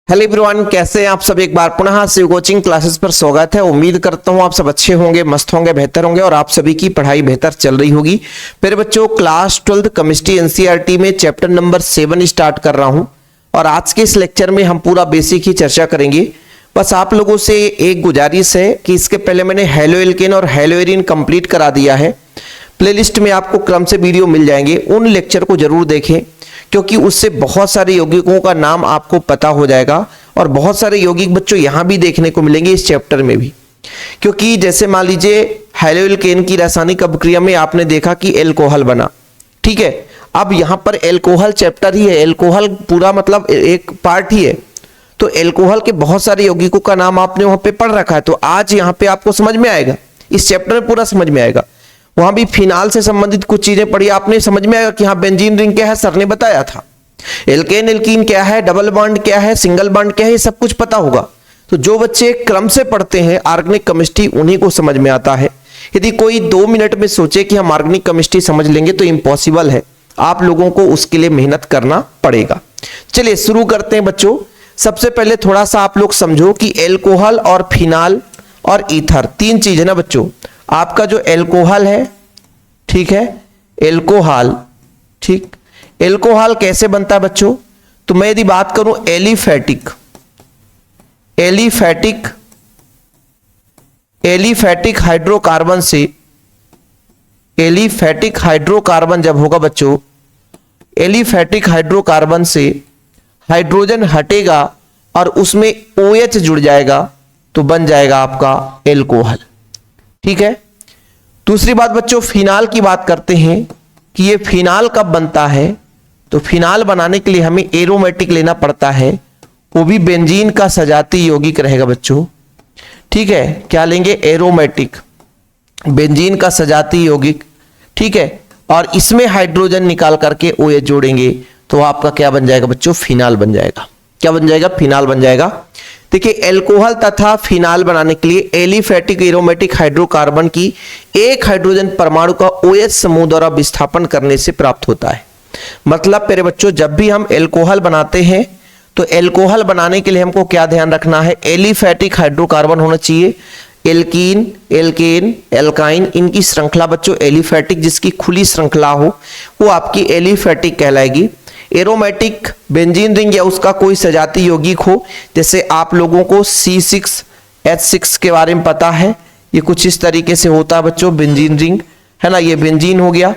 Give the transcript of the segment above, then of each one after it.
Hello everyone, कैसे हैं आप सब। एक बार पुनः शिव कोचिंग क्लासेस पर स्वागत है। उम्मीद करता हूं आप सब अच्छे होंगे, मस्त होंगे, बेहतर होंगे और आप सभी की पढ़ाई बेहतर चल रही होगी। फिर बच्चों, क्लास 12 केमिस्ट्री एनसीईआरटी में चैप्टर नंबर 7 स्टार्ट कर रहा हूं और आज के इस लेक्चर में हम पूरा बेसिक ही चर्चा करेंगे। बस आप लोगों से एक गुजारिश है कि इसके पहले मैंने हैलो एल्केन और हैलो एरीन कंप्लीट करा दिया है। प्लेलिस्ट में आपको क्रम से वीडियो मिल जाएंगे, उन लेक्चर को जरूर देखें क्योंकि उससे बहुत सारे यौगिकों का नाम आपको पता हो जाएगा और बहुत सारे यौगिक बच्चों यहां भी देखने को मिलेंगे इस चैप्टर में भी। क्योंकि जैसे मान लीजिए हैलो एल्केन की रासायनिक अभिक्रिया में आपने देखा कि एल्कोहल बना, ठीक है। अब यहां पर एल्कोहल चैप्टर ही है, एल्कोहल पूरा मतलब एक पार्ट ही है, तो एल्कोहल के बहुत सारे यौगिकों का नाम आपने वहां पे पढ़ रखा है। तो आज यहां पे आपको समझ में आएगा, इस चैप्टर में पूरा समझ में आएगा। वहां भी फिनाल से संबंधित कुछ चीजें पढ़ी आपने, समझ में आएगा कि हाँ बेंजीन रिंग क्या है, सर ने बताया था। एल्केन एल्कीन क्या है, डबल बॉन्ड क्या है, सिंगल बॉन्ड क्या है, ये सब कुछ पता होगा। तो जो बच्चे क्रम से पढ़ते हैं ऑर्गेनिक केमिस्ट्री, उन्हीं को समझ में आता है। यदि कोई 2 मिनट में सोचे कि हम ऑर्गेनिक केमिस्ट्री समझ लेंगे तो इम्पॉसिबल है, आप लोगों को उसके लिए मेहनत करना पड़ेगा। चलिए शुरू करते हैं बच्चों। सबसे पहले थोड़ा सा आप लोग समझो कि एल्कोहल और फिनाल और ईथर 3 चीज है ना बच्चों। आपका जो एल्कोहल है, ठीक है, एल्कोहल, ठीक, एल्कोहल कैसे बनता है बच्चों। तो मैं यदि बात करूं एलिफैटिक हाइड्रोकार्बन से, एलिफैटिक हाइड्रोकार्बन जब होगा बच्चों, एलिफैटिक हाइड्रोकार्बन से हाइड्रोजन हटेगा और उसमें OH जुड़ जाएगा तो बन जाएगा आपका एल्कोहल, ठीक है। दूसरी बात बच्चों, फिनाल की बात करते हैं कि ये फिनाल कब बनता है। तो फिनाल बनाने के लिए हमें एरोमेटिक लेना पड़ता है, वो भी बेंजीन का सजातीय यौगिक रहेगा बच्चों, ठीक है। क्या लेंगे, एरोमेटिक, बेंजीन का सजातीय यौगिक, ठीक है। और इसमें हाइड्रोजन निकाल करके OH जोड़ेंगे तो आपका क्या बन जाएगा बच्चों, फिनाल बन जाएगा। क्या बन जाएगा, फिनाल बन जाएगा। देखिए एल्कोहल तथा फिनाल बनाने के लिए एलिफैटिक एरोमेटिक हाइड्रोकार्बन की एक हाइड्रोजन परमाणु का OH समूह द्वारा विस्थापन करने से प्राप्त होता है। मतलब मेरे बच्चों, जब भी हम एल्कोहल बनाते हैं तो एल्कोहल बनाने के लिए हमको क्या ध्यान रखना है, एलिफैटिक हाइड्रोकार्बन होना चाहिए। एल्कीन, एल्केन, एल्काइन, इनकी श्रृंखला बच्चों एलिफैटिक, जिसकी खुली श्रृंखला हो वो आपकी एलिफैटिक कहलाएगी। एरोमेटिक बेंजीन रिंग या उसका कोई सजातीय यौगिक हो, जैसे आप लोगों को C6H6 के बारे में पता है, ये कुछ इस तरीके से होता है बच्चों, बेंजीन रिंग है ना। ये बेंजीन हो गया,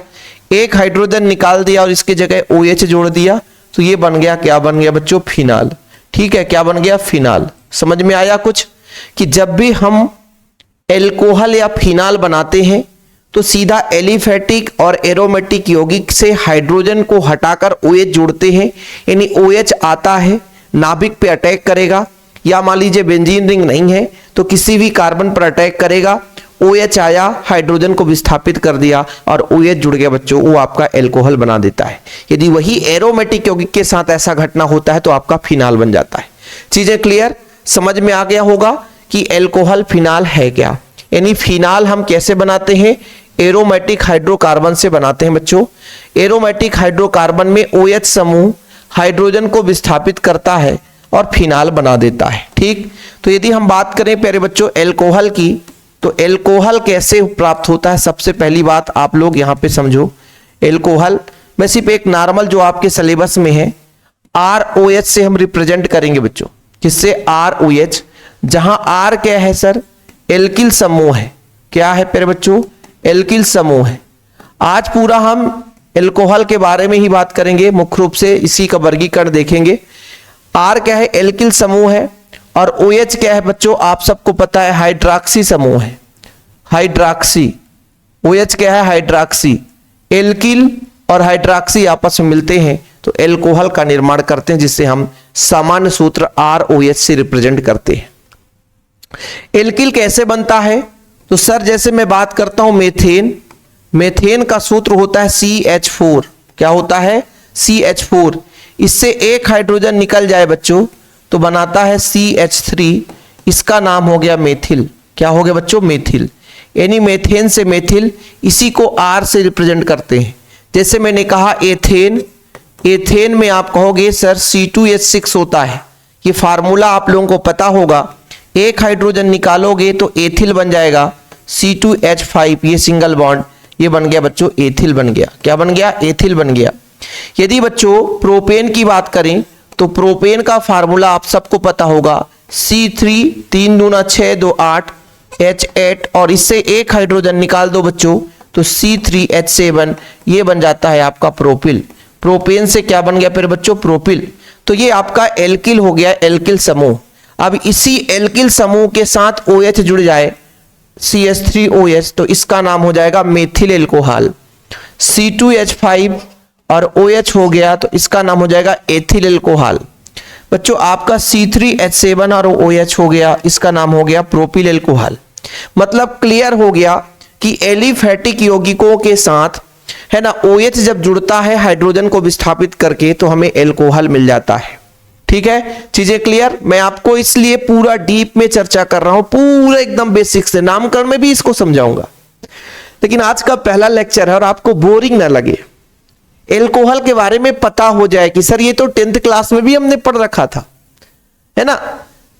एक हाइड्रोजन निकाल दिया और इसकी जगह OH जोड़ दिया तो ये बन गया, क्या बन गया बच्चों, फिनाल, ठीक है। क्या बन गया, फिनाल। समझ में आया कुछ, कि जब भी हम एल्कोहल या फिनाल बनाते हैं तो सीधा एलिफैटिक और एरोमेटिक यौगिक से हाइड्रोजन को हटाकर OH जोड़ते हैं, यानी OH आता है नाभिक पे अटैक करेगा, या मान लीजिए बेंजीन रिंग नहीं है तो किसी भी कार्बन पर अटैक करेगा, OH आया, हाइड्रोजन को विस्थापित कर दिया और OH जुड़ गया बच्चों, वो आपका एल्कोहल बना देता है। यदि वही एरोमेटिक यौगिक के साथ ऐसा घटना होता है तो आपका फिनाल बन जाता है। चीजें क्लियर, समझ में आ गया होगा कि एल्कोहल फिनाल है क्या। यानी फिनाल हम कैसे बनाते हैं, एरोमेटिक हाइड्रोकार्बन से बनाते हैं बच्चों। एरोमेटिक हाइड्रोकार्बन में OH समूह हाइड्रोजन को विस्थापित करता है और फिनाल बना देता है, ठीक। तो यदि हम बात करें प्यारे बच्चों एल्कोहल की, तो एल्कोहल कैसे प्राप्त होता है, सबसे पहली बात आप लोग यहां पे समझो। एल्कोहल में सिर्फ एक नॉर्मल जो आपके सिलेबस में है ROH से हम रिप्रेजेंट करेंगे बच्चों, किससे, ROH, जहां R क्या है सर, एल्किल समूह है। क्या है प्यारे बच्चों, एल्किल समूह है। आज पूरा हम एल्कोहल के बारे में ही बात करेंगे, मुख्य रूप से इसी का वर्गीकरण देखेंगे। R क्या है, एल्किल समूह है, और OH क्या है बच्चों, आप सबको पता है हाइड्रॉक्सी समूह है, हाइड्रॉक्सी। OH क्या है, हाइड्रॉक्सी। एल्किल और हाइड्रॉक्सी आपस में मिलते हैं तो एल्कोहल का निर्माण करते हैं, जिससे हम सामान्य सूत्र ROH से रिप्रेजेंट करते हैं। एल्किल कैसे बनता है, तो सर जैसे मैं बात करता हूं मेथेन, मेथेन का सूत्र होता है CH4। क्या होता है, CH4। इससे एक हाइड्रोजन निकल जाए बच्चों तो बनाता है CH3, इसका नाम हो गया मेथिल। क्या हो गया बच्चों, मेथिल। यानी मेथेन से मेथिल, इसी को R से रिप्रेजेंट करते हैं। जैसे मैंने कहा एथेन, एथेन में आप कहोगे सर C2H6 होता है, ये फार्मूला आप लोगों को पता होगा, एक हाइड्रोजन निकालोगे तो एथिल बन जाएगा C2H5, ये सिंगल बॉन्ड, ये बन गया बच्चों एथिल बन गया। क्या बन गया? एथिल बन गया। यदि बच्चों प्रोपेन की बात करें तो प्रोपेन का फार्मूला आप सबको पता होगा, C3 3 दूना 6 2 8 H8, और इससे एक हाइड्रोजन निकाल दो बच्चों तो C3H7, ये बन जाता है आपका प्रोपिल। प्रोपेन से क्या बन गया फिर बच्चों? प्रोपिल। तो ये आपका एल्किल हो गया, एल्किल समूह। अब इसी एल्किल समूह के साथ OH जुड़ जाए CH3OH, तो इसका नाम हो जाएगा मेथिल एल्कोहल। C2H5 और OH हो गया तो इसका नाम हो जाएगा एथिल एल्कोहल। बच्चों आपका C3H7 और OH हो गया, इसका नाम हो गया प्रोपिल एल्कोहल। मतलब क्लियर हो गया कि एलिफैटिक यौगिकों के साथ है ना OH जब जुड़ता है हाइड्रोजन को विस्थापित करके तो हमें एल्कोहल मिल जाता है। ठीक है, चीजें क्लियर? मैं आपको इसलिए पूरा डीप में चर्चा कर रहा हूं, पूरा एकदम बेसिक से, नामकरण में भी इसको समझाऊंगा। लेकिन आज का पहला लेक्चर है और आपको बोरिंग ना लगे, एल्कोहल के बारे में पता हो जाए कि सर ये तो 10th क्लास में भी हमने पढ़ रखा था, है ना।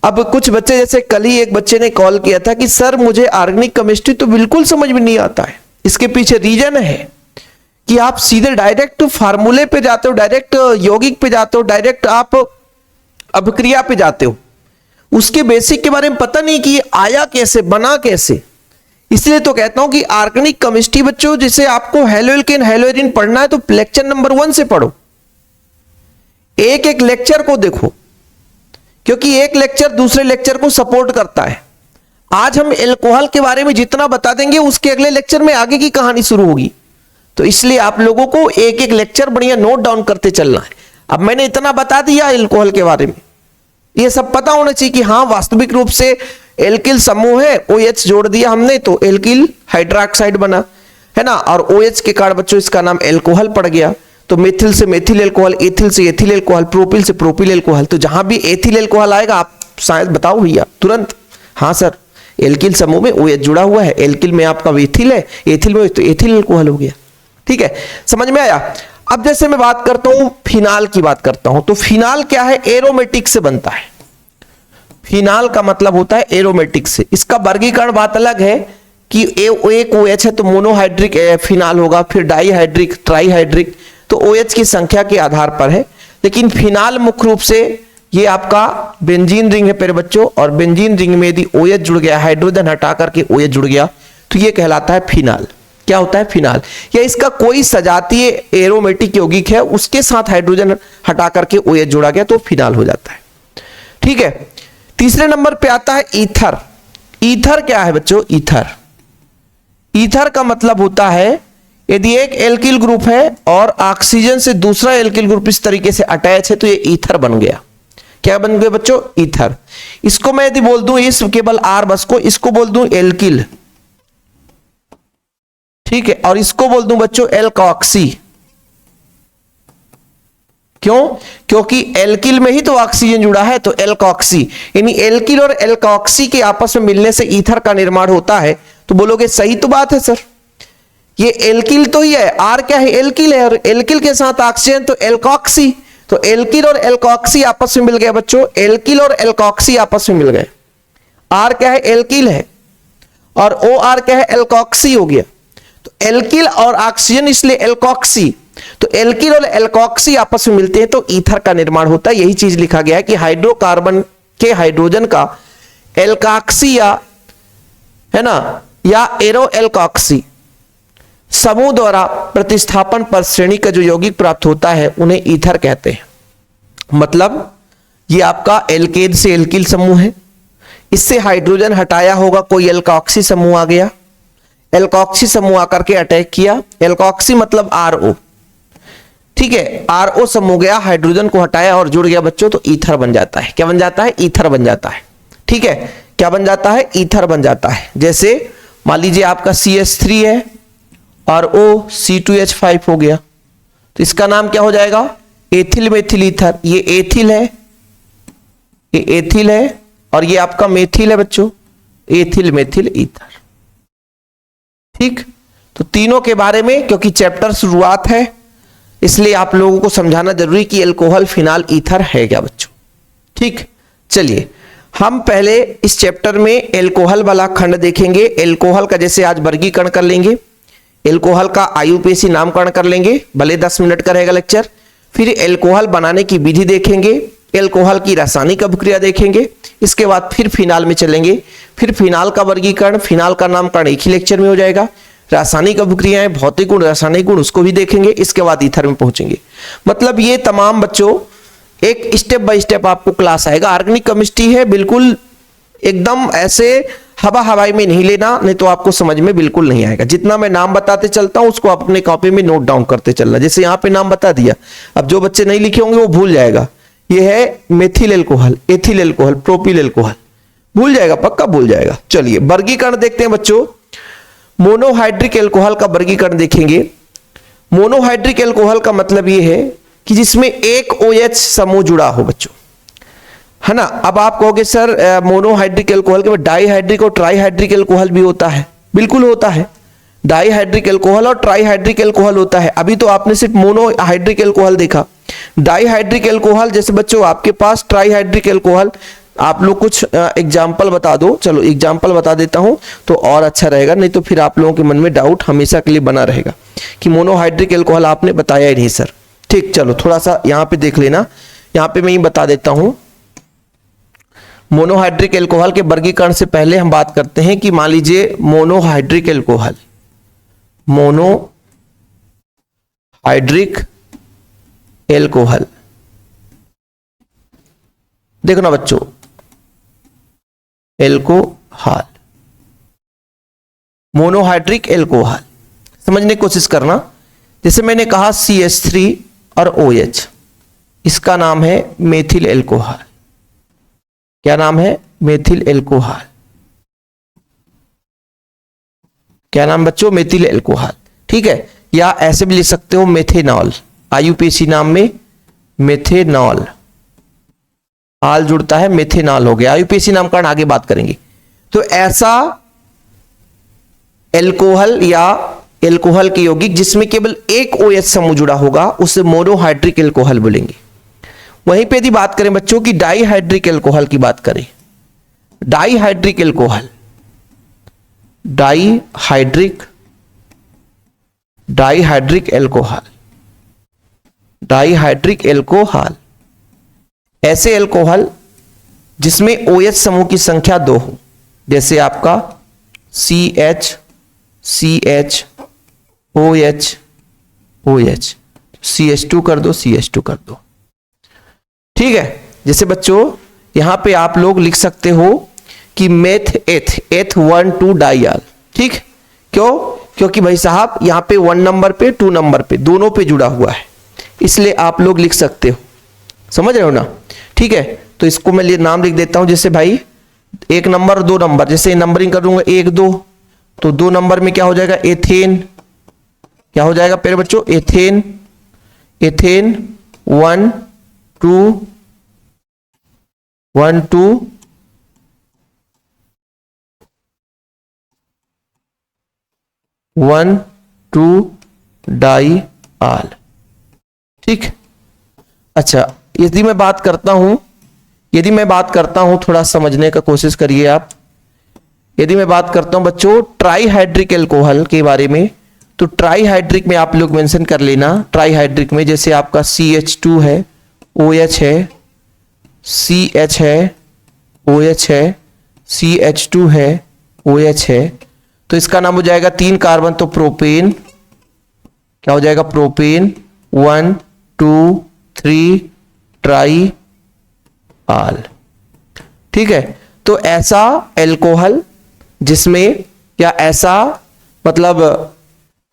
अब कुछ बच्चे, जैसे कल ही एक बच्चे ने कॉल किया था कि सर मुझे ऑर्गेनिक केमिस्ट्री तो बिल्कुल समझ में नहीं आता है। इसके पीछे रीजन है कि आप सीधे डायरेक्ट फार्मूले पे जाते हो, डायरेक्ट यौगिक पे जाते हो, डायरेक्ट आप अभिक्रिया पे जाते हो, उसके बेसिक के बारे में पता नहीं कि ये आया कैसे, बना कैसे। इसलिए तो कहता हूं कि ऑर्गेनिक केमिस्ट्री बच्चों, जिसे आपको हेलोएल्केन हेलोएरिन पढ़ना है तो लेक्चर नंबर 1 से पढ़ो, एक एक लेक्चर को देखो, क्योंकि एक लेक्चर दूसरे लेक्चर को सपोर्ट करता है। आज हम एल्कोहल के बारे में जितना बता देंगे उसके अगले लेक्चर में आगे की कहानी शुरू होगी। तो इसलिए आप लोगों को एक एक लेक्चर बढ़िया नोट डाउन करते चलना है। अब मैंने इतना बता दिया एल्कोहल के बारे में, ये सब पता होना चाहिए कि हाँ वास्तविक रूप से एल्किल समूह है, OH जोड़ दिया हमने तो एल्किल हाइड्रोक्साइड बना, है ना, और OH के कारण बच्चों इसका नाम एल्कोहल पड़ गया। तो मेथिल से मेथिल एल्कोहल, एथिल से एथिल एल्कोहल, प्रोपिल से प्रोपिल एल्कोहल। तो जहां भी एथिल एल्कोहल आएगा आप शायद बताओ भैया तुरंत, हाँ सर एल्किल समूह में OH जुड़ा हुआ है, एल्किल में आपका एथिल है, एथिल में तो एथिल एल्कोहल हो गया। ठीक है, समझ में आया? अब जैसे मैं बात करता हूं फिनाल की बात करता हूं, तो फिनाल क्या है? एरोमेटिक से बनता है। फिनाल का मतलब होता है एरोमेटिक से। इसका वर्गीकरण बात अलग है कि एक OH है तो मोनोहाइड्रिक फिनाल होगा, फिर डाईहाइड्रिक, ट्राईहाइड्रिक, तो OH की संख्या के आधार पर है। लेकिन फिनाल मुख्य रूप से ये आपका बेंजीन रिंग है मेरे बच्चों, और बेंजीन रिंग में यदि OH जुड़ गया, हाइड्रोजन हटा करके OH जुड़ गया तो ये कहलाता है फिनाल। क्या होता है? फिनाल। या इसका कोई सजातीय एरोमेटिक यौगिक है, उसके साथ हाइड्रोजन हटा करके OH जोड़ा गया तो फिनाल हो जाता है। ठीक है, तीसरे नंबर पे आता है ईथर। ईथर क्या है बच्चों? ईथर, ईथर का मतलब होता है यदि एक एल्किल ग्रुप है और ऑक्सीजन से दूसरा एल्किल ग्रुप इस तरीके से अटैच है तो ये ईथर बन गया। क्या बन गया बच्चों? ईथर। इसको मैं यदि बोल दूं इस केवल R बस को, इसको बोल दूं एल्किल, ठीक है, और इसको बोल दूं बच्चों एल्कॉक्सी। क्यों? क्योंकि एल्किल में ही तो ऑक्सीजन जुड़ा है, तो एल्कॉक्सी, यानी एल्किल और एल्कॉक्सी के आपस में मिलने से ईथर का निर्माण होता है। तो बोलोगे सही तो बात है सर, ये एल्किल तो ही है, R क्या है? एल्किल है, और एल्किल के साथ ऑक्सीजन तो एल्कॉक्सी, तो एल्किल और एल्कॉक्सी आपस में मिल गए बच्चों, एल्किल और एल्कॉक्सी आपस में मिल गए। R क्या है? एल्किल है, और OR क्या है? एल्कॉक्सी हो गया। तो एल्किल और ऑक्सीजन इसलिए एल्कॉक्सी, तो एल्किल और एल्कॉक्सी आपस में मिलते हैं तो ईथर का निर्माण होता है। यही चीज लिखा गया है कि हाइड्रोकार्बन के हाइड्रोजन का एल्कॉक्सी या, है ना, या एरो एल्कॉक्सी समूह द्वारा प्रतिस्थापन पर श्रेणी का जो यौगिक प्राप्त होता है उन्हें ईथर कहते हैं। मतलब ये आपका एल्केन से एल्किल समूह है, इससे हाइड्रोजन हटाया होगा, कोई एल्कॉक्सी समूह आ गया, एल्कॉक्सी समूह आकर के अटैक किया, एल्कॉक्सी मतलब RO, ठीक है, RO समूह गया, हाइड्रोजन को हटाया और जुड़ गया बच्चों तो ईथर बन जाता है। क्या बन जाता है? ईथर बन जाता है। ठीक है, क्या बन जाता है? ईथर बन जाता है। जैसे मान लीजिए आपका CH3 है और O C2H5 हो गया, तो इसका नाम क्या हो जाएगा? Ethyl methyl ether. ये एथिल है, ये एथिल है, और ये आपका मेथिल है बच्चों, एथिल मेथिल ईथर। ठीक, तो तीनों के बारे में, क्योंकि चैप्टर शुरुआत है इसलिए आप लोगों को समझाना जरूरी कि एल्कोहल फिनाल ईथर है क्या बच्चों। ठीक, चलिए हम पहले इस चैप्टर में एल्कोहल वाला खंड देखेंगे। एल्कोहल का जैसे आज वर्गीकरण कर लेंगे, एल्कोहल का आईयूपीएसी नामकरण कर लेंगे, भले 10 मिनट का रहेगा लेक्चर। फिर एल्कोहल बनाने की विधि देखेंगे, एल्कोहल की रासायनिक अभिक्रिया देखेंगे, इसके बाद फिर फिनाल में चलेंगे। फिर फिनाल का वर्गीकरण, फिनाल का नामकरण एक ही लेक्चर में हो जाएगा। रासायनिक अभिक्रियाएं, भौतिक गुण, रासायनिक गुण, उसको भी देखेंगे। इसके बाद ईथर में पहुंचेंगे। मतलब ये तमाम बच्चों एक स्टेप बाय स्टेप आपको क्लास आएगा। ऑर्गेनिक केमिस्ट्री है, बिल्कुल एकदम ऐसे हवा हवाई में नहीं लेना, नहीं तो आपको समझ में बिल्कुल नहीं आएगा। जितना मैं नाम बताते चलता हूं उसको अपने कॉपी में नोट डाउन करते चलना। जैसे यहाँ पे नाम बता दिया, अब जो बच्चे नहीं लिखे होंगे वो भूल जाएगा। ये है methyl alcohol, ethyl alcohol, propyl alcohol, भूल जाएगा, पक्का भूल जाएगा। चलिए वर्गीकरण देखते हैं बच्चों। मोनोहाइड्रिक एल्कोहल का वर्गीकरण देखेंगे। मोनोहाइड्रिक एल्कोहल का मतलब ये है कि जिसमें एक OH समूह जुड़ा हो बच्चों, है ना। अब आप कहोगे सर मोनोहाइड्रिक एल्कोहल के बाद डाईहाइड्रिक और ट्राईहाइड्रिक एल्कोहल भी होता है। बिल्कुल होता है, डाईहाइड्रिक एल्कोहल और ट्राईहाइड्रिक एल्कोहल होता है। अभी तो आपने सिर्फ मोनोहाइड्रिक एल्कोहल देखा। डाईहाइड्रिक एल्कोहल जैसे बच्चों आपके पास ट्राईहाइड्रिक एल्कोहल, आप लोग कुछ एग्जाम्पल बता दो। चलो एग्जाम्पल बता देता हूं तो और अच्छा रहेगा, नहीं तो फिर आप लोगों के मन में डाउट हमेशा के लिए बना रहेगा कि मोनोहाइड्रिक एल्कोहल आपने बताया ही नहीं सर। ठीक, चलो थोड़ा सा यहां पे देख लेना। यहां पे मैं ही बता देता हूं। मोनोहाइड्रिक एल्कोहल के वर्गीकरण से पहले हम बात करते हैं कि मान लीजिए मोनोहाइड्रिक एल्कोहल, मोनोहाइड्रिक एल्कोहल, देखो ना बच्चों, एल्कोहल, मोनोहाइड्रिक एल्कोहल समझने की कोशिश करना। जैसे मैंने कहा CH3 और OH, इसका नाम है मेथिल एल्कोहल। क्या नाम है? Methyl alcohol. क्या नाम बच्चों? Methyl alcohol. ठीक है, या ऐसे भी लिख सकते हो मेथेनॉल, आईयूपीएसी नाम में मेथेनॉल, आल जुड़ता है, मेथेनॉल हो गया। आईयूपीएसी नामकरण आगे बात करेंगे। तो ऐसा एल्कोहल या एल्कोहल के यौगिक जिसमें केवल एक OH समूह जुड़ा होगा उसे मोनोहाइड्रिक एल्कोहल बोलेंगे। वहीं पे यदि बात करें बच्चों की डाईहाइड्रिक एल्कोहल की बात करें, dihydric alcohol, dihydric alcohol, dihydric alcohol ऐसे एल्कोहल जिसमें OH समूह की संख्या 2 हो, जैसे आपका CH, CH, OH, OH, CH2 कर दो, CH2 कर दो। ठीक है, जैसे बच्चों यहां पे आप लोग लिख सकते हो कि मेथ एथ, एथ 1,2 डाइयाल। ठीक, क्यों? क्योंकि भाई साहब यहां पे 1 नंबर पे 2 नंबर पे दोनों पे जुड़ा हुआ है, इसलिए आप लोग लिख सकते हो। समझ रहे हो ना? ठीक है, तो इसको मैं नाम लिख देता हूं। जैसे भाई 1 नंबर और 2 नंबर, जैसे नंबरिंग कर दूंगा 1 2, तो 2 नंबर में क्या हो जाएगा? एथेन। क्या हो जाएगा प्यारे बच्चों? एथेन, एथेन 1 2 1 2 1 2 डाई आल। ठीक, अच्छा यदि मैं बात करता हूं, थोड़ा समझने का कोशिश करिए आप। यदि मैं बात करता हूं बच्चों ट्राईहाइड्रिक एल्कोहल के बारे में, तो ट्राईहाइड्रिक में आप लोग मेंशन कर लेना। ट्राईहाइड्रिक में जैसे आपका CH2 है, OH है, CH है, OH है, CH2 है, OH है, तो इसका नाम हो जाएगा 3 कार्बन, तो प्रोपेन। क्या हो जाएगा? प्रोपेन 1 2 3 ट्राई आल। ठीक है, तो ऐसा एल्कोहल जिसमें, या ऐसा मतलब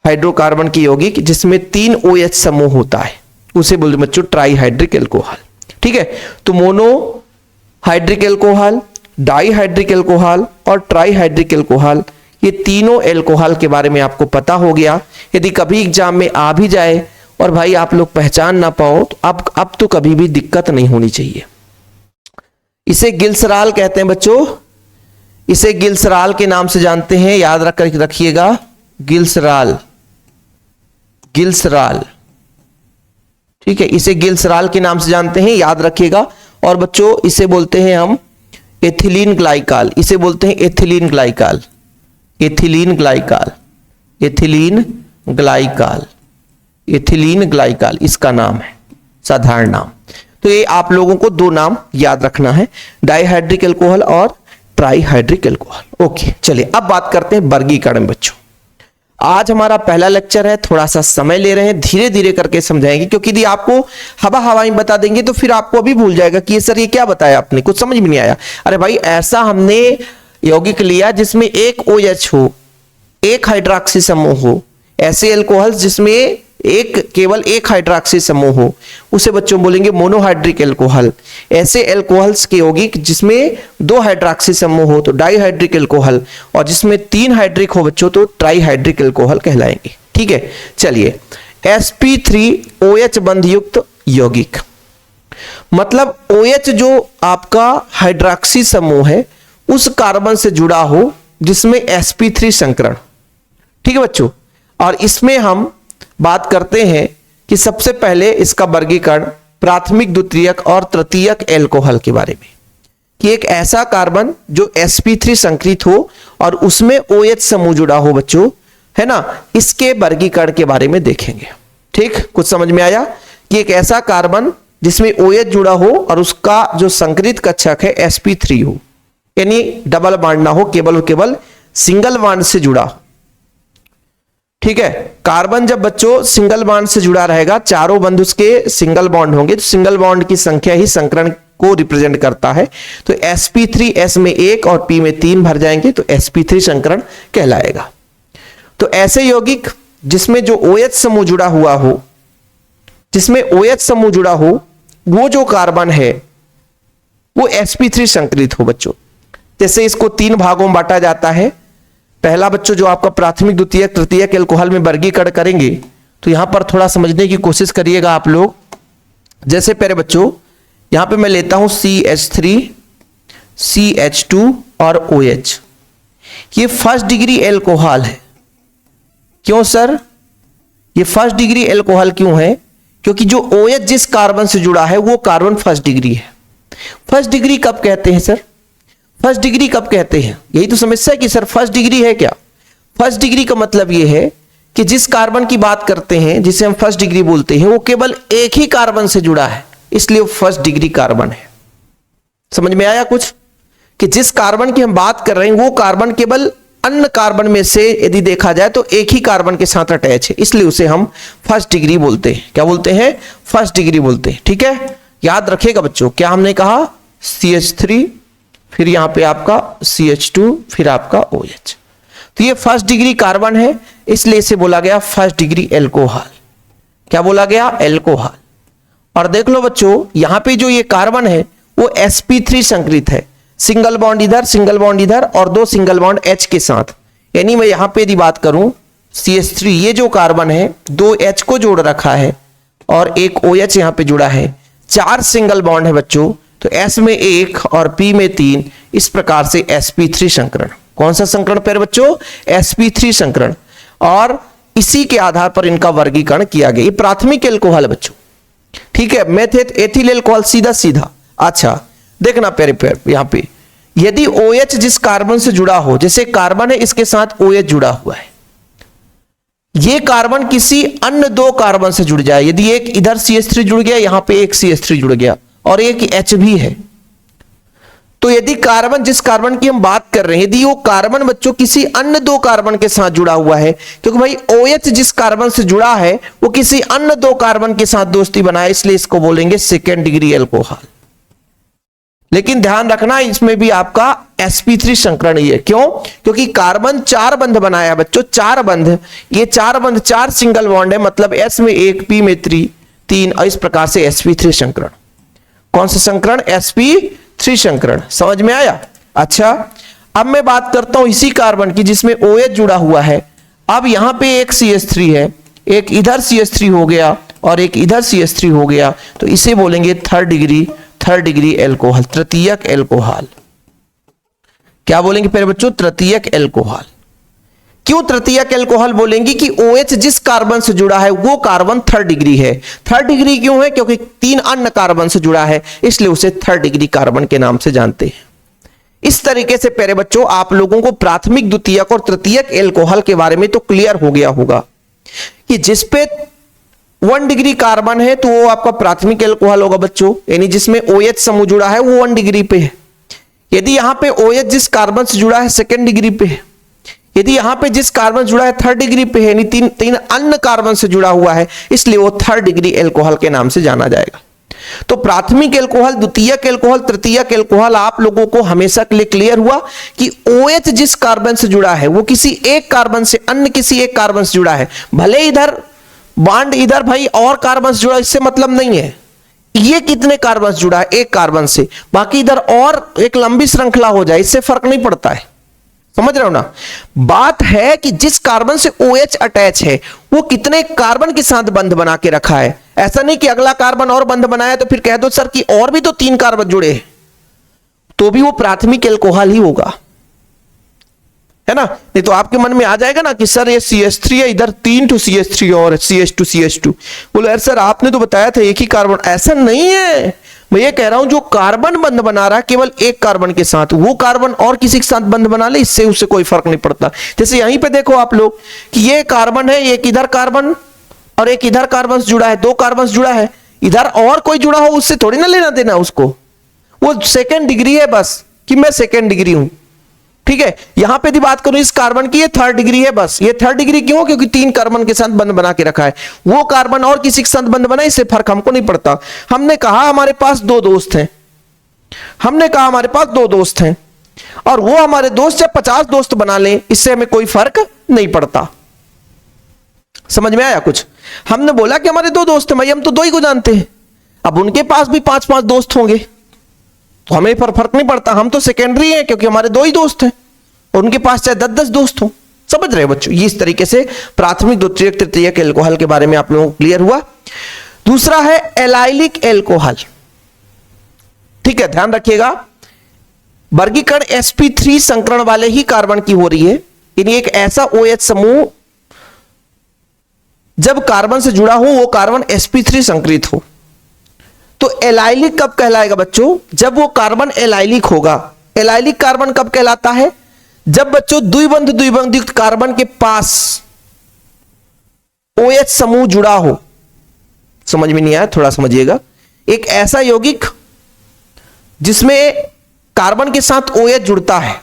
हाइड्रोकार्बन की यौगिक जिसमें 3 OH समूह होता है, उसे बोलते हैं बच्चों ट्राईहाइड्रिक एल्कोहल। ठीक है, तो मोनोहाइड्रिक एल्कोहल, डाईहाइड्रिक एल्कोहल और ट्राईहाइड्रिक एल्कोहल, ये तीनों एल्कोहल के बारे में आपको पता हो गया। यदि कभी एग्जाम में आ भी जाए और भाई आप लोग पहचान ना पाओ, तो अब तो कभी भी दिक्कत नहीं होनी चाहिए। इसे गिल्सराल कहते हैं बच्चों, इसे गिल्सराल के नाम से जानते हैं, याद रखिएगा, गिल्सराल, गिल्सराल। ठीक है, इसे गिल्सराल के नाम से जानते हैं, याद रखिएगा। और बच्चों इसे बोलते हैं हम एथिलीन ग्लाइकाल, इसे बोलते हैं ethylene glycol, ethylene glycol, ethylene glycol, ethylene glycol इसका नाम है, साधारण नाम। तो ये आप लोगों को दो नाम याद रखना है, डाइहाइड्रिक एल्कोहल और ट्राइहाइड्रिक एल्कोहल। ओके, चलिए अब बात करते हैं वर्गीकरण। बच्चों आज हमारा पहला लेक्चर है, थोड़ा सा समय ले रहे हैं, धीरे धीरे करके समझाएंगे, क्योंकि यदि आपको हवा हवाई बता देंगे तो फिर आपको अभी भूल जाएगा कि ये सर ये क्या बताया आपने, कुछ समझ में नहीं आया। अरे भाई ऐसा हमने यौगिक लिया जिसमें एक OH हो, एक हाइड्रोक्सी समूह हो, ऐसे एल्कोहल जिसमें केवल एक हाइड्रोक्सी समूह हो उसे बच्चों बोलेंगे मोनोहाइड्रिक एल्कोहल। ऐसे एल्कोहल्स के यौगिक जिसमें दो हाइड्रोक्सी समूह हो तो डाइहाइड्रिक एल्कोहल, और जिसमें तीन हाइड्रिक हो बच्चों तो ट्राइहाइड्रिक एल्कोहल कहलाएंगे। ठीक है, चलिए sp3OH बंध युक्त यौगिक, मतलब OH जो आपका हाइड्रोक्सी समूह है उस कार्बन से जुड़ा हो जिसमें sp3 संकरण। ठीक है बच्चों, और इसमें हम बात करते हैं कि सबसे पहले इसका वर्गीकरण प्राथमिक, द्वितीयक और तृतीयक एल्कोहल के बारे में, कि एक ऐसा कार्बन जो sp3 संकरित हो और उसमें OH समूह जुड़ा हो बच्चों, है ना, इसके वर्गीकरण के बारे में देखेंगे। ठीक, कुछ समझ में आया कि एक ऐसा कार्बन जिसमें OH जुड़ा हो और उसका जो संकरित कक्षक है sp3 हो, यानी डबल बॉन्ड ना हो, केवल और केवल सिंगल बॉन्ड से जुड़ा हो। ठीक है, कार्बन जब बच्चों सिंगल बॉन्ड से जुड़ा रहेगा, चारों बंध उसके सिंगल बॉन्ड होंगे, तो सिंगल बॉन्ड की संख्या ही संकरण को रिप्रेजेंट करता है। तो sp3 S में 1 और P में 3 भर जाएंगे तो sp3 संकरण कहलाएगा। तो ऐसे यौगिक जिसमें जो OH समूह जुड़ा हुआ हो, जिसमें OH समूह जुड़ा हो, वो जो कार्बन है वो sp3 संकरित हो बच्चों। जैसे इसको तीन भागों में बांटा जाता है। पहला बच्चों जो आपका प्राथमिक, द्वितीयक, तृतीयक एल्कोहल में वर्गीकरण करेंगे, तो यहां पर थोड़ा समझने की कोशिश करिएगा आप लोग। जैसे पहले बच्चों यहां पे मैं लेता हूं CH3, CH2 और OH, ये फर्स्ट डिग्री एल्कोहल है। क्यों सर ये फर्स्ट डिग्री एल्कोहल क्यों है? क्योंकि जो OH जिस कार्बन से जुड़ा है वो कार्बन फर्स्ट डिग्री है। फर्स्ट डिग्री कब कहते हैं सर? फर्स्ट डिग्री कब कहते हैं? यही तो समस्या है कि सर फर्स्ट डिग्री है क्या? फर्स्ट डिग्री का मतलब यह है कि जिस कार्बन की बात करते हैं, जिसे हम फर्स्ट डिग्री बोलते हैं, वो केवल एक ही कार्बन से जुड़ा है, इसलिए वो फर्स्ट डिग्री कार्बन है। समझ में आया कुछ? कि जिस कार्बन की हम बात कर रहे हैं वो कार्बन केवल अन्य कार्बन में से यदि देखा जाए तो एक ही कार्बन के साथ अटैच है, इसलिए उसे हम फर्स्ट डिग्री बोलते हैं। क्या बोलते हैं? फर्स्ट डिग्री बोलते हैं। ठीक है, याद रखिएगा बच्चों, क्या हमने कहा? CH3, फिर यहां पे आपका CH2, फिर आपका OH। तो ये फर्स्ट डिग्री कार्बन है, इसलिए इसे बोला गया फर्स्ट डिग्री एल्कोहल। क्या बोला गया? एल्कोहल। और देख लो बच्चों, यहां पे जो ये कार्बन है वो sp3 संकरित है, सिंगल बॉन्ड इधर, सिंगल बॉन्ड इधर और दो सिंगल बॉन्ड H के साथ। यानी मैं यहां पे यदि बात करूं CH3, ये जो कार्बन है दो H को जोड़ रखा है और एक OH यहां पे जुड़ा है, चार सिंगल बॉन्ड है बच्चों। तो S में 1 और P में 3, इस प्रकार से sp3 संकरण। कौन सा संकरण पर बच्चों? sp3 संकरण। और इसी के आधार पर इनका वर्गीकरण किया गया। ये प्राथमिक एल्कोहल है बच्चों। ठीक है, मेथ एथिल एल्कोहल सीधा सीधा। अच्छा देखना पेरे यहां पे, यदि OH जिस कार्बन से जुड़ा हो, जैसे कार्बन है इसके साथ OH जुड़ा हुआ है, ये कार्बन किसी अन्य दो कार्बन से जुड़ जाए, यदि एक इधर CH3 जुड़ गया, यहां पे एक CH3 जुड़ गया और एक H भी है, तो यदि कार्बन, जिस कार्बन की हम बात कर रहे हैं, यदि वो कार्बन बच्चों किसी अन्य दो कार्बन के साथ जुड़ा हुआ है, क्योंकि भाई OH जिस कार्बन से जुड़ा है वो किसी अन्य दो कार्बन के साथ दोस्ती बनाए, इसलिए इसको बोलेंगे सेकेंड डिग्री एल्कोहल। लेकिन ध्यान रखना इसमें भी आपका sp3 संकरण ही है। क्यों? क्योंकि कार्बन चार बंध बनाया बच्चों, चार बंध, ये चार बंध चार सिंगल बॉन्ड है, मतलब S में 1, P में 3 और इस प्रकार से sp3 संकरण। कौन सा संकरण? sp3 संकरण। समझ में आया? अच्छा, अब मैं बात करता हूं इसी कार्बन की जिसमें OH जुड़ा हुआ है। अब यहां पे एक CH3 है, एक इधर CH3 हो गया और एक इधर CH3 हो गया, तो इसे बोलेंगे थर्ड डिग्री एल्कोहल, तृतीयक एल्कोहल। क्या बोलेंगे फिर बच्चों? तृतीयक एल्कोहल। क्यों तृतीयक एल्कोहल बोलेंगे कि OH जिस कार्बन से जुड़ा है वो कार्बन थर्ड डिग्री है। थर्ड डिग्री क्यों है? क्योंकि 3 अन्य कार्बन से जुड़ा है, इसलिए उसे थर्ड डिग्री कार्बन के नाम से जानते हैं। इस तरीके से प्यारे बच्चों आप लोगों को प्राथमिक, द्वितीयक और तृतीयक एल्कोहल के बारे में तो क्लियर हो गया होगा कि जिस पे 1 डिग्री कार्बन है तो वो आपका प्राथमिक एल्कोहल होगा बच्चों, यानी जिसमें OH समूह जुड़ा है वो 1 डिग्री पे है। यदि यहां पे OH जिस कार्बन से जुड़ा है 2nd डिग्री पे है, यदि यहां पे जिस कार्बन जुड़ा है 3rd डिग्री पे है, यानी तीन अन्य कार्बन से जुड़ा हुआ है, इसलिए वो 3rd डिग्री एल्कोहल के नाम से जाना जाएगा। तो प्राथमिक एल्कोहल, द्वितीयक एल्कोहल, तृतीयक एल्कोहल आप लोगों को हमेशा के लिए क्लियर हुआ कि OH जिस कार्बन से जुड़ा है वो किसी एक कार्बन से, अन्य किसी एक कार्बन से जुड़ा है। भले इधर बॉन्ड इधर भाई और कार्बन से जुड़ा, इससे मतलब नहीं है ये कितने कार्बन से जुड़ा है, एक कार्बन से, बाकी इधर और एक लंबी श्रृंखला हो जाए, इससे फर्क नहीं पड़ता है। समझ रहे हो ना? बात है कि जिस कार्बन से OH अटैच है वो कितने कार्बन के साथ बंध बना के रखा है। ऐसा नहीं कि अगला कार्बन और बंध बनाया तो फिर कह दो सर कि और भी तो 3 कार्बन जुड़े हैं, तो भी वो प्राथमिक एल्कोहल ही होगा, है ना? नहीं तो आपके मन में आ जाएगा ना कि सर ये CH3 है, इधर 3 to CH3 और CH2 बोलो यार सर आपने तो बताया था एक ही कार्बन। ऐसा नहीं है, मैं ये कह रहा हूं जो कार्बन बंध बना रहा है केवल एक कार्बन के साथ, वो कार्बन और किसी के साथ बंध बना ले, इससे उससे कोई फर्क नहीं पड़ता। जैसे यहीं पे देखो आप लोग कि ये कार्बन है, एक इधर कार्बन और एक इधर कार्बन से जुड़ा है, 2 कार्बन से जुड़ा है, इधर और कोई जुड़ा हो उससे थोड़ी ना लेना देना उसको, वो 2nd डिग्री है बस कि मैं 2nd डिग्री हूं, ठीक है। यहां पे भी बात करूं इस कार्बन की, ये 3rd डिग्री है बस। ये 3rd डिग्री क्यों? क्योंकि 3 कार्बन के साथ बंध बना के रखा है, वो कार्बन और किसी के साथ बंध बना, इससे फर्क हमको नहीं पड़ता। हमने कहा हमारे पास 2 दोस्त हैं, हमने कहा हमारे पास 2 दोस्त हैं और वो हमारे दोस्त जब 50 दोस्त बना लें, इससे हमें कोई फर्क नहीं पड़ता। समझ में आया कुछ? हमने बोला कि हमारे 2 दोस्त हैं भाई, हम तो 2 ही को जानते हैं, अब उनके पास भी 5-5 दोस्त होंगे तो हमें पर फर्क नहीं पड़ता, हम तो सेकेंडरी हैं क्योंकि हमारे 2 ही दोस्त हैं और उनके पास चाहे 10-10 दोस्त हो। समझ रहे हो बच्चों? ये इस तरीके से प्राथमिक, द्वितीयक, तृतीयक एल्कोहल के बारे में आप लोगों को क्लियर हुआ। दूसरा है एलाइलिक एल्कोहल, ठीक है, ध्यान रखिएगा। वर्गीकरण sp3 संकरण वाले ही कार्बन की हो रही है, यानी एक ऐसा OH समूह जब कार्बन से जुड़ा हो वो कार्बन sp3 संकरित हो। तो एलाइलिक कब कहलाएगा बच्चों? जब वो कार्बन एलाइलिक होगा। एलाइलिक कार्बन कब कहलाता है? जब बच्चों द्विबंध युक्त कार्बन के पास OH समूह जुड़ा हो। समझ में नहीं आया? थोड़ा समझिएगा। एक ऐसा यौगिक जिसमें कार्बन के साथ OH जुड़ता है,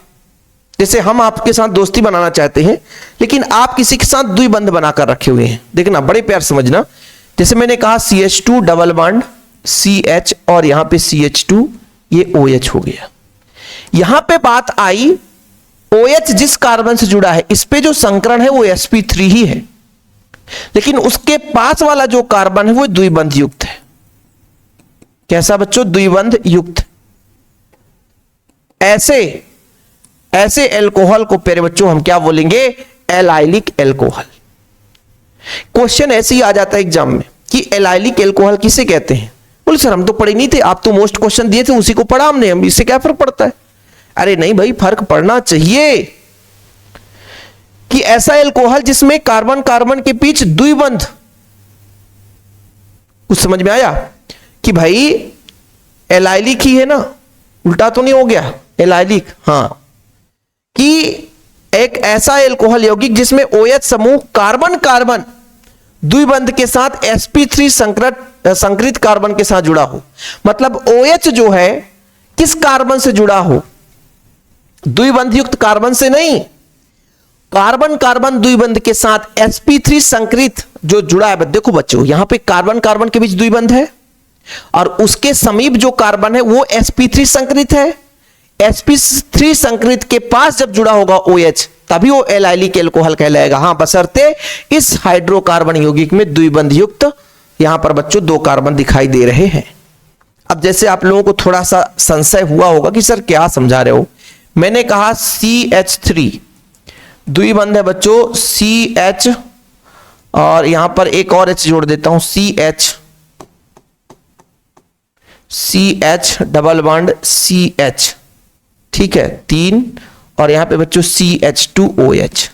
जैसे हम आपके साथ दोस्ती बनाना चाहते हैं लेकिन आप किसी के साथ द्विबंध बनाकर रखे हुए हैं। देखना, बड़े प्यार समझना। जैसे मैंने कहा CH2 डबल बॉन्ड CH और यहां पे CH2, ये OH हो गया। यहां पे बात आई OH जिस कार्बन से जुड़ा है, इस पे जो संकरण है वो sp3 ही है, लेकिन उसके पास वाला जो कार्बन है वो द्विबंध युक्त है। कैसा बच्चों? द्विबंध युक्त। ऐसे एल्कोहल को प्यारे बच्चों हम क्या बोलेंगे? Allylic alcohol. क्वेश्चन ऐसे ही आ जाता है एग्जाम में कि एलाइलिक एल्कोहल किसे कहते हैं? बोले सर हम तो पढ़े नहीं थे, आप तो मोस्ट क्वेश्चन दिए थे उसी को पढ़ा हमने, हम इससे क्या फर्क पड़ता है? अरे नहीं भाई, फर्क पड़ना चाहिए कि ऐसा एल्कोहल जिसमें कार्बन कार्बन के बीच द्विबंध। कुछ समझ में आया कि भाई एलाइलिक ही है ना, उल्टा तो नहीं हो गया? एलाइलिक, हाँ, कि एक ऐसा एल्कोहल यौगिक जिसमें OH समूह कार्बन कार्बन द्विबंध के साथ sp3 संकरित कार्बन के साथ जुड़ा हो। मतलब OH जो है किस कार्बन से जुड़ा हो? द्विबंध युक्त कार्बन से नहीं, कार्बन कार्बन द्विबंध के साथ sp3 संकरित जो जुड़ा है। देखो बच्चों, यहां पे कार्बन कार्बन के बीच द्विबंध है और उसके समीप जो कार्बन है वो sp3 संकरित है। sp3 संकरित के पास जब जुड़ा होगा OH, तभी वो एलाइलिक एल्कोहल कहलाएगा। हां, बशर्ते इस हाइड्रोकार्बन यौगिक में द्विबंध युक्त यहां पर बच्चों 2 कार्बन दिखाई दे रहे हैं। अब जैसे आप लोगों को थोड़ा सा संशय हुआ होगा कि सर क्या समझा रहे हो? मैंने कहा CH3 द्विबंध है बच्चों, CH और यहां पर एक और H जोड़ देता हूं, CH डबल बॉन्ड CH, ठीक है, 3, और यहां पे बच्चों CH2OH।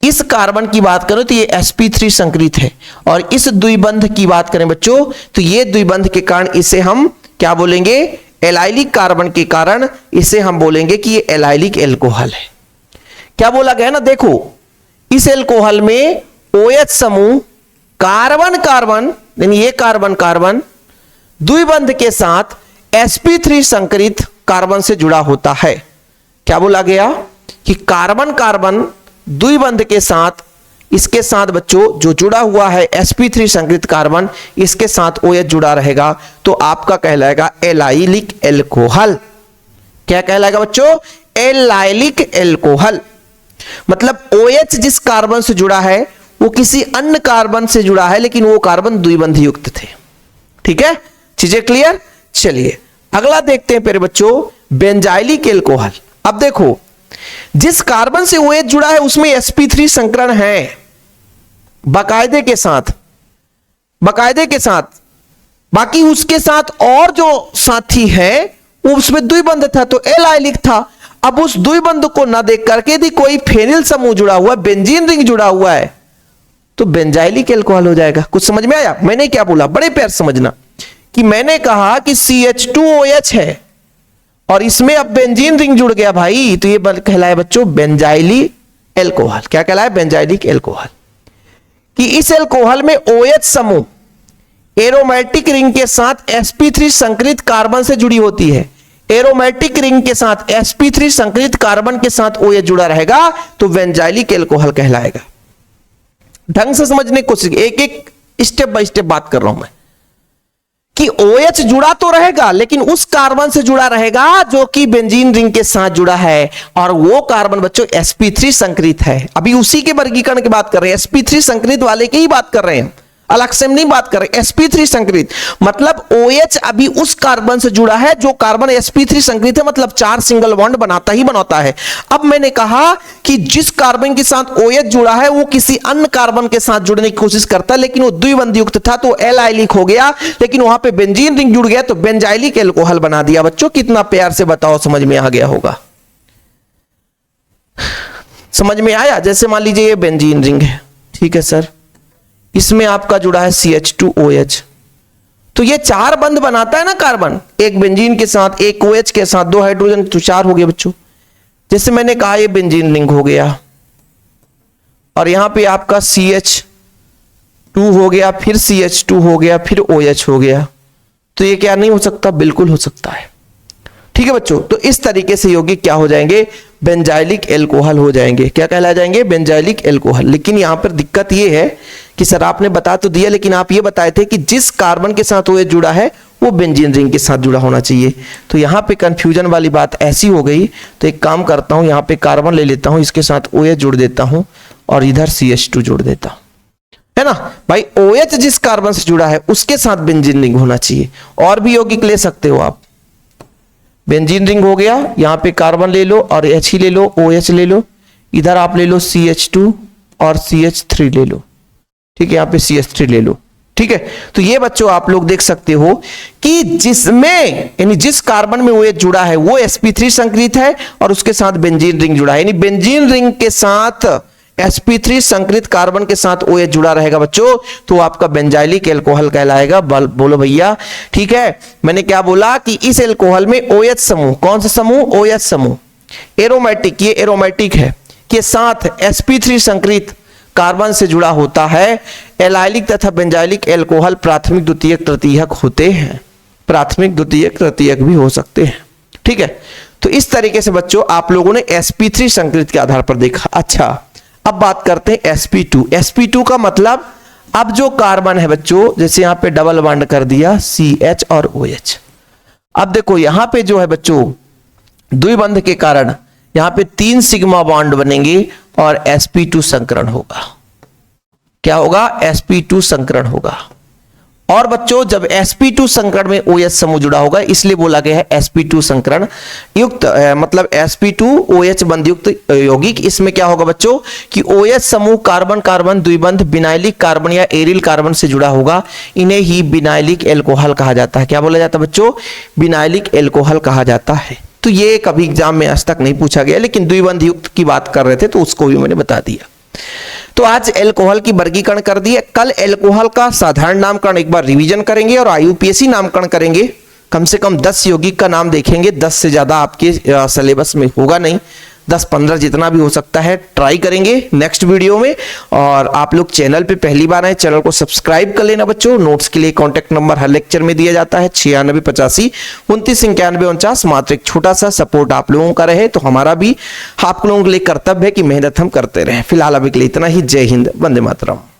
इस कार्बन की बात करें तो ये sp3 संकरित है, और इस द्विबंध की बात करें बच्चों तो ये द्विबंध के कारण इसे हम क्या बोलेंगे, एलाइलिक कार्बन के कारण इसे हम बोलेंगे कि ये एलाइलिक एल्कोहल है। क्या बोला गया ना, देखो इस एल्कोहल में OH समूह कार्बन कार्बन यानी ये कार्बन कार्बन द्विबंध के साथ sp3 संकरित कार्बन से जुड़ा होता है। क्या बोला गया कि कार्बन कार्बन द्विबंध के साथ, इसके साथ बच्चों जो जुड़ा हुआ है sp3 संकरित कार्बन, इसके साथ OH जुड़ा रहेगा तो आपका कहलाएगा एलाइलिक एल्कोहल। क्या कहलाएगा बच्चों, एलाइलिक एल्कोहल। मतलब OH जिस कार्बन से जुड़ा है वो किसी अन्य कार्बन से जुड़ा है, लेकिन वो कार्बन द्विबंध युक्त थे। ठीक है, चीजें क्लियर। चलिए अगला देखते हैं फिर बच्चों, बेंजाइलिक एल्कोहल। अब देखो जिस कार्बन से OH जुड़ा है उसमें sp3 संकरण है बाकायदे के साथ, बाकी उसके साथ और जो साथी है वो उसमें द्विबंध था तो एलाइलिक था। अब उस द्विबंध को ना देख करके यदि कोई फेनिल समूह जुड़ा हुआ, बेंजीन रिंग जुड़ा हुआ है तो बेंजाइलिक एल्कोहल हो जाएगा। कुछ समझ में आया मैंने क्या बोला, बड़े प्यार समझना कि मैंने कहा कि CH2OH है और इसमें अब बेंजीन रिंग जुड़ गया भाई, तो ये कहलाए बच्चों बेंजाइलिक एल्कोहल। क्या कहलाए, बेंजाइलिक एल्कोहल। कि इस एल्कोहल में OH समूह एरोमेटिक रिंग के साथ sp3 संकरित कार्बन से जुड़ी होती है। एरोमेटिक रिंग के साथ sp3 संकरित कार्बन के साथ OH जुड़ा रहेगा तो बेंजाइलिक एल्कोहल कहलाएगा। ढंग से समझने की कोशिश, एक एक स्टेप बाय स्टेप बात कर रहा हूं मैं कि OH जुड़ा तो रहेगा लेकिन उस कार्बन से जुड़ा रहेगा जो कि बेंजीन रिंग के साथ जुड़ा है, और वो कार्बन बच्चों sp3 संकरित है। अभी उसी के वर्गीकरण की बात कर रहे हैं, sp3 संकरित वाले की ही बात कर रहे हैं, अलग से नहीं बात कर रहे। sp3 संकरित मतलब OH अभी उस कार्बन से जुड़ा है जो कार्बन sp3 संकरित है, मतलब 4 सिंगल बॉन्ड बनाता ही बनाता है। अब मैंने कहा कि जिस कार्बन के साथ OH जुड़ा है वो किसी अन्य कार्बन के साथ जुड़ने की कोशिश करता है, लेकिन वो द्विबंध युक्त था तो एलाइलिक हो गया, लेकिन वहां पे बेंजीन रिंग जुड़ गया तो बेंजाइलिक एल्कोहल बना दिया। बच्चों कितना प्यार से बताओ, समझ में आ गया होगा, समझ में आया। जैसे मान लीजिए ये बेंजीन रिंग है, ठीक है सर, इसमें आपका जुड़ा है CH2OH, तो ये 4 बंध बनाता है ना कार्बन, एक बेंजीन के साथ, एक OH के साथ, 2 हाइड्रोजन, तो 4 हो गए बच्चों। जैसे मैंने कहा ये बेंजीन रिंग हो गया और यहां पे आपका CH2 हो गया, फिर CH2 हो गया, फिर OH हो गया, तो ये क्या नहीं हो सकता, बिल्कुल हो सकता है। ठीक है बच्चों, तो इस तरीके से यौगिक क्या हो जाएंगे, बेंजाइलिक एल्कोहल हो जाएंगे। क्या कहला जाएंगे, बेंजाइलिक एल्कोहल। लेकिन यहां पर दिक्कत यह है कि सर आपने बता तो दिया, लेकिन आप ये बताए थे कि जिस कार्बन के साथ OH जुड़ा है वो बेंजीन रिंग के साथ जुड़ा होना चाहिए, तो यहां पे कंफ्यूजन वाली बात ऐसी हो गई। तो एक काम करता हूं, यहां पे कार्बन ले लेता हूं, इसके साथ OH जोड़ देता हूं और इधर CH2 जोड़ देता हूं, है ना भाई। OH जिस कार्बन से जुड़ा है उसके साथ बेंजीन रिंग होना चाहिए। और भी यौगिक ले सकते हो आप, बेंजीन रिंग हो गया, यहां पे कार्बन ले लो और H ही ले लो, OH ले लो, इधर आप ले लो CH2 और CH3 ले लो, ठीक है, यहां पे CH3 ले लो। ठीक है, तो ये बच्चों आप लोग देख सकते हो कि जिसमें यानी जिस कार्बन में OH जुड़ा है वो sp3 संकरित है और उसके साथ बेंजीन रिंग जुड़ा है, यानी बेंजीन रिंग के साथ sp3 संकरित कार्बन के साथ OH जुड़ा रहेगा बच्चों, तो आपका बेंजाइलिक एल्कोहल कहलाएगा। बोलो भैया, ठीक है। मैंने क्या बोला कि इस एल्कोहल में OH समूह, कौन सा समूह, OH समूह एरोमेटिक, ये एरोमेटिक है, के साथ sp3 संकरित कार्बन से जुड़ा होता है। एलाइलिक तथा बेंजाइलिक एल्कोहल प्राथमिक द्वितीयक तृतीयक होते हैं, प्राथमिक द्वितीयक तृतीयक भी हो सकते हैं। ठीक है, तो इस तरीके से बच्चों आप लोगों ने sp3 संकरित के आधार पर देखा। अच्छा, अब बात करते हैं sp2। sp2 का मतलब अब जो कार्बन है बच्चों, जैसे यहां पे डबल बॉन्ड कर दिया CH और OH। अब देखो यहां पे जो है बच्चों द्विबंध के कारण यहां पे 3 सिग्मा बॉन्ड बनेंगे और sp2 संकरण होगा। क्या होगा, sp2 संकरण होगा। और बच्चों जब sp2 संकरण में OH समूह जुड़ा होगा, इसलिए बोला गया है sp2 संकरण युक्त, मतलब sp2 OH बंध युक्त यौगिक। इसमें क्या होगा बच्चों कि OH समूह कार्बन कार्बन द्विबंध बिनाइलिक कार्बन या एरिल कार्बन से जुड़ा होगा, इन्हें ही बिनाइलिक एल्कोहल कहा जाता है। क्या बोला जाता है बच्चों, बिनाइलिक एल्कोहल कहा जाता है। तो ये कभी एग्जाम में आज तक नहीं पूछा गया, लेकिन द्विबंध युक्त की बात कर रहे थे तो उसको भी मैंने बता दिया। तो आज एल्कोहल की वर्गीकरण कर दी है। कल एल्कोहल का साधारण नामकरण एक बार रिवीजन करेंगे और आईयूपीएसी नामकरण करेंगे। कम से कम 10 यौगिक का नाम देखेंगे, 10 से ज्यादा आपके सिलेबस में होगा नहीं, 10-15 जितना भी हो सकता है ट्राई करेंगे नेक्स्ट वीडियो में। और आप लोग चैनल पे पहली बार आए, चैनल को सब्सक्राइब कर लेना बच्चों। नोट्स के लिए कांटेक्ट नंबर हर लेक्चर में दिया जाता है 9685292949। मात्र एक छोटा सा सपोर्ट आप लोगों का रहे तो हमारा भी आप लोगों के लिए कर्तव्य है कि मेहनत हम करते रहें। फिलहाल अभी के लिए इतना ही। जय हिंद, वंदे मातरम।